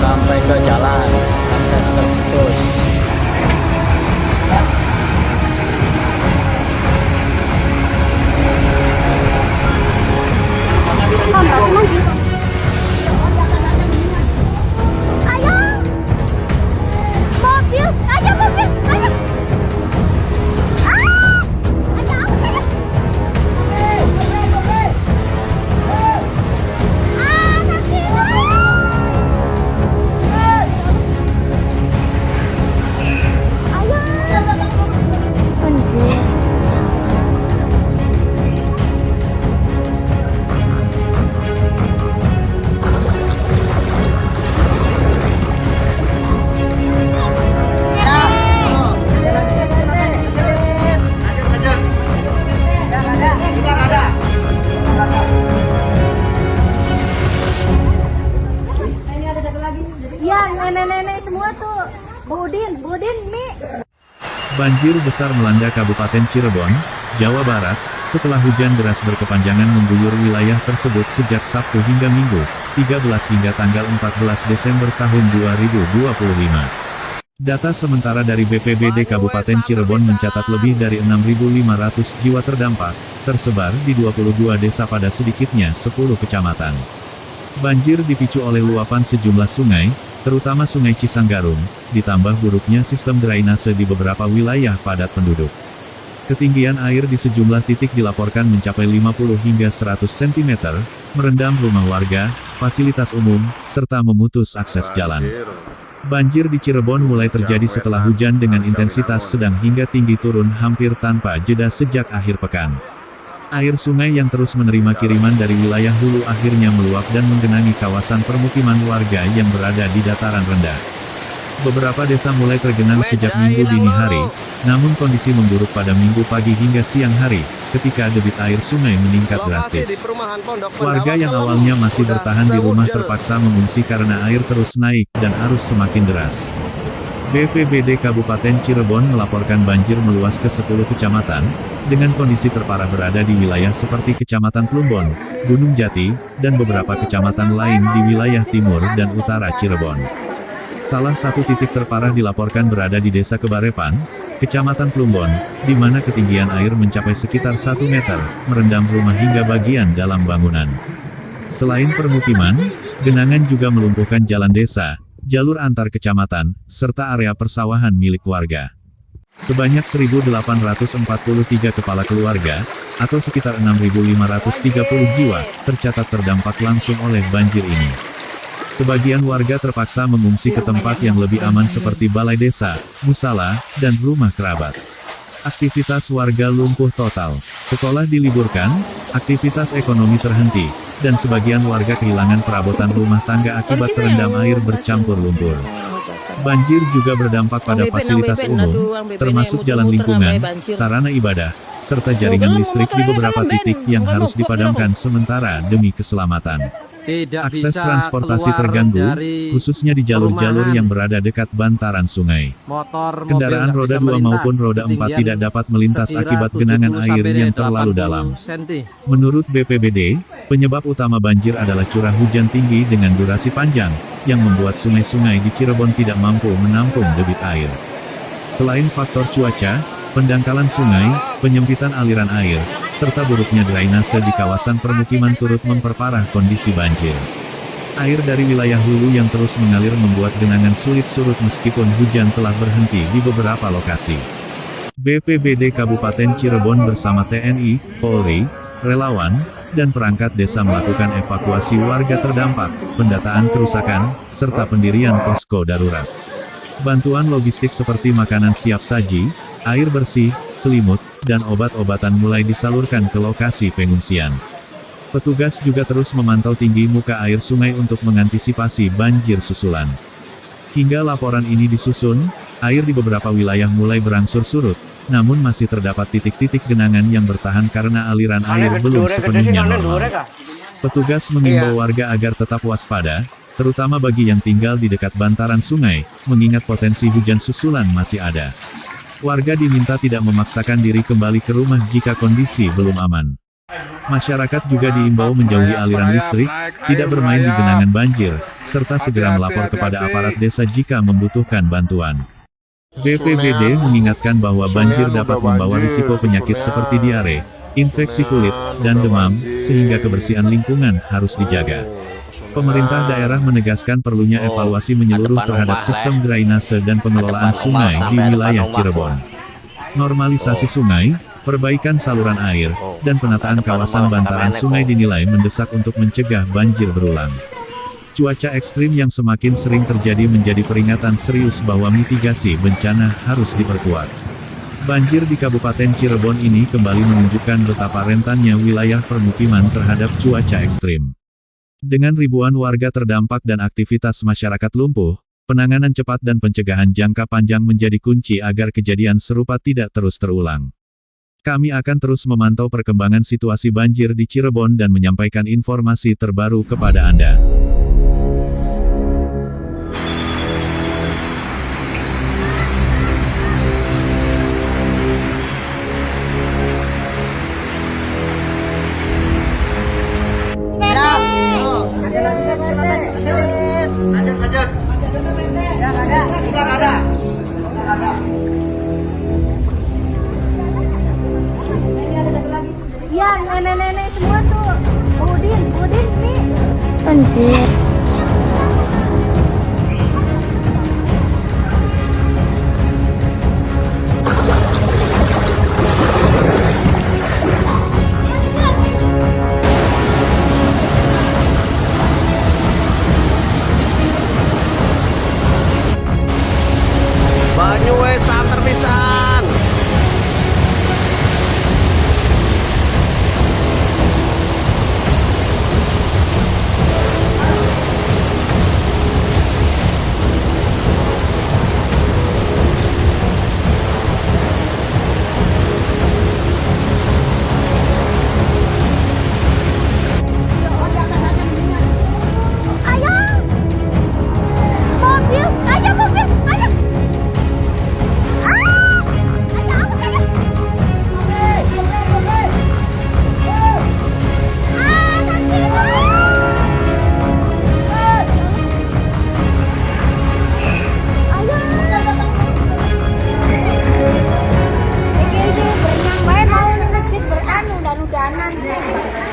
sampai ke jalan, akses terputus. Iya, nenek-nenek semua tuh. Budin, Mi. Banjir besar melanda Kabupaten Cirebon, Jawa Barat, setelah hujan deras berkepanjangan mengguyur wilayah tersebut sejak Sabtu hingga Minggu, 13 hingga tanggal 14 Desember tahun 2025. Data sementara dari BPBD Kabupaten Cirebon mencatat lebih dari 6.500 jiwa terdampak, tersebar di 22 desa pada sedikitnya 10 kecamatan. Banjir dipicu oleh luapan sejumlah sungai, terutama Sungai Cisanggarung, ditambah buruknya sistem drainase di beberapa wilayah padat penduduk. Ketinggian air di sejumlah titik dilaporkan mencapai 50 hingga 100 cm, merendam rumah warga, fasilitas umum, serta memutus akses jalan. Banjir di Cirebon mulai terjadi setelah hujan dengan intensitas sedang hingga tinggi turun hampir tanpa jeda sejak akhir pekan. Air sungai yang terus menerima kiriman dari wilayah hulu akhirnya meluap dan menggenangi kawasan permukiman warga yang berada di dataran rendah. Beberapa desa mulai tergenang sejak Minggu dini hari, namun kondisi memburuk pada Minggu pagi hingga siang hari, ketika debit air sungai meningkat drastis. Warga yang awalnya masih bertahan di rumah terpaksa mengungsi karena air terus naik dan arus semakin deras. BPBD Kabupaten Cirebon melaporkan banjir meluas ke 10 kecamatan, dengan kondisi terparah berada di wilayah seperti Kecamatan Plumbon, Gunung Jati, dan beberapa kecamatan lain di wilayah timur dan utara Cirebon. Salah satu titik terparah dilaporkan berada di Desa Kebarepan, Kecamatan Plumbon, di mana ketinggian air mencapai sekitar 1 meter, merendam rumah hingga bagian dalam bangunan. Selain permukiman, genangan juga melumpuhkan jalan desa, jalur antar kecamatan, serta area persawahan milik warga. Sebanyak 1.843 kepala keluarga, atau sekitar 6.530 jiwa, tercatat terdampak langsung oleh banjir ini. Sebagian warga terpaksa mengungsi ke tempat yang lebih aman seperti balai desa, musala, dan rumah kerabat. Aktivitas warga lumpuh total, sekolah diliburkan, aktivitas ekonomi terhenti, dan sebagian warga kehilangan perabotan rumah tangga akibat terendam air bercampur lumpur. Banjir juga berdampak pada fasilitas umum, termasuk jalan lingkungan, sarana ibadah, serta jaringan listrik di beberapa titik yang harus dipadamkan sementara demi keselamatan. Akses transportasi terganggu, khususnya di jalur-jalur yang berada dekat bantaran sungai. Kendaraan roda 2 maupun roda 4 tidak dapat melintas akibat genangan air yang terlalu dalam. Menurut BPBD, penyebab utama banjir adalah curah hujan tinggi dengan durasi panjang, yang membuat sungai-sungai di Cirebon tidak mampu menampung debit air. Selain faktor cuaca, pendangkalan sungai, penyempitan aliran air, serta buruknya drainase di kawasan permukiman turut memperparah kondisi banjir. Air dari wilayah hulu yang terus mengalir membuat genangan sulit surut meskipun hujan telah berhenti di beberapa lokasi. BPBD Kabupaten Cirebon bersama TNI, Polri, relawan, dan perangkat desa melakukan evakuasi warga terdampak, pendataan kerusakan, serta pendirian posko darurat. Bantuan logistik seperti makanan siap saji, air bersih, selimut, dan obat-obatan mulai disalurkan ke lokasi pengungsian. Petugas juga terus memantau tinggi muka air sungai untuk mengantisipasi banjir susulan. Hingga laporan ini disusun, air di beberapa wilayah mulai berangsur surut, namun masih terdapat titik-titik genangan yang bertahan karena aliran air belum sepenuhnya normal. Petugas mengimbau warga agar tetap waspada, terutama bagi yang tinggal di dekat bantaran sungai, mengingat potensi hujan susulan masih ada. Warga diminta tidak memaksakan diri kembali ke rumah jika kondisi belum aman. Masyarakat juga diimbau menjauhi aliran listrik, tidak bermain di genangan banjir, serta segera melapor kepada aparat desa jika membutuhkan bantuan. BPBD mengingatkan bahwa banjir dapat membawa risiko penyakit seperti diare, infeksi kulit, dan demam, sehingga kebersihan lingkungan harus dijaga. Pemerintah daerah menegaskan perlunya evaluasi menyeluruh terhadap sistem drainase dan pengelolaan sungai di wilayah Cirebon. Normalisasi sungai, perbaikan saluran air, dan penataan kawasan bantaran sungai dinilai mendesak untuk mencegah banjir berulang. Cuaca ekstrim yang semakin sering terjadi menjadi peringatan serius bahwa mitigasi bencana harus diperkuat. Banjir di Kabupaten Cirebon ini kembali menunjukkan betapa rentannya wilayah permukiman terhadap cuaca ekstrim. Dengan ribuan warga terdampak dan aktivitas masyarakat lumpuh, penanganan cepat dan pencegahan jangka panjang menjadi kunci agar kejadian serupa tidak terus terulang. Kami akan terus memantau perkembangan situasi banjir di Cirebon dan menyampaikan informasi terbaru kepada Anda. Iya, nenek-nenek semua tuh. Budin, nih. Anjir. Banyu wes santer pisan. Berenang, mau masjid berenang, udah-udahan.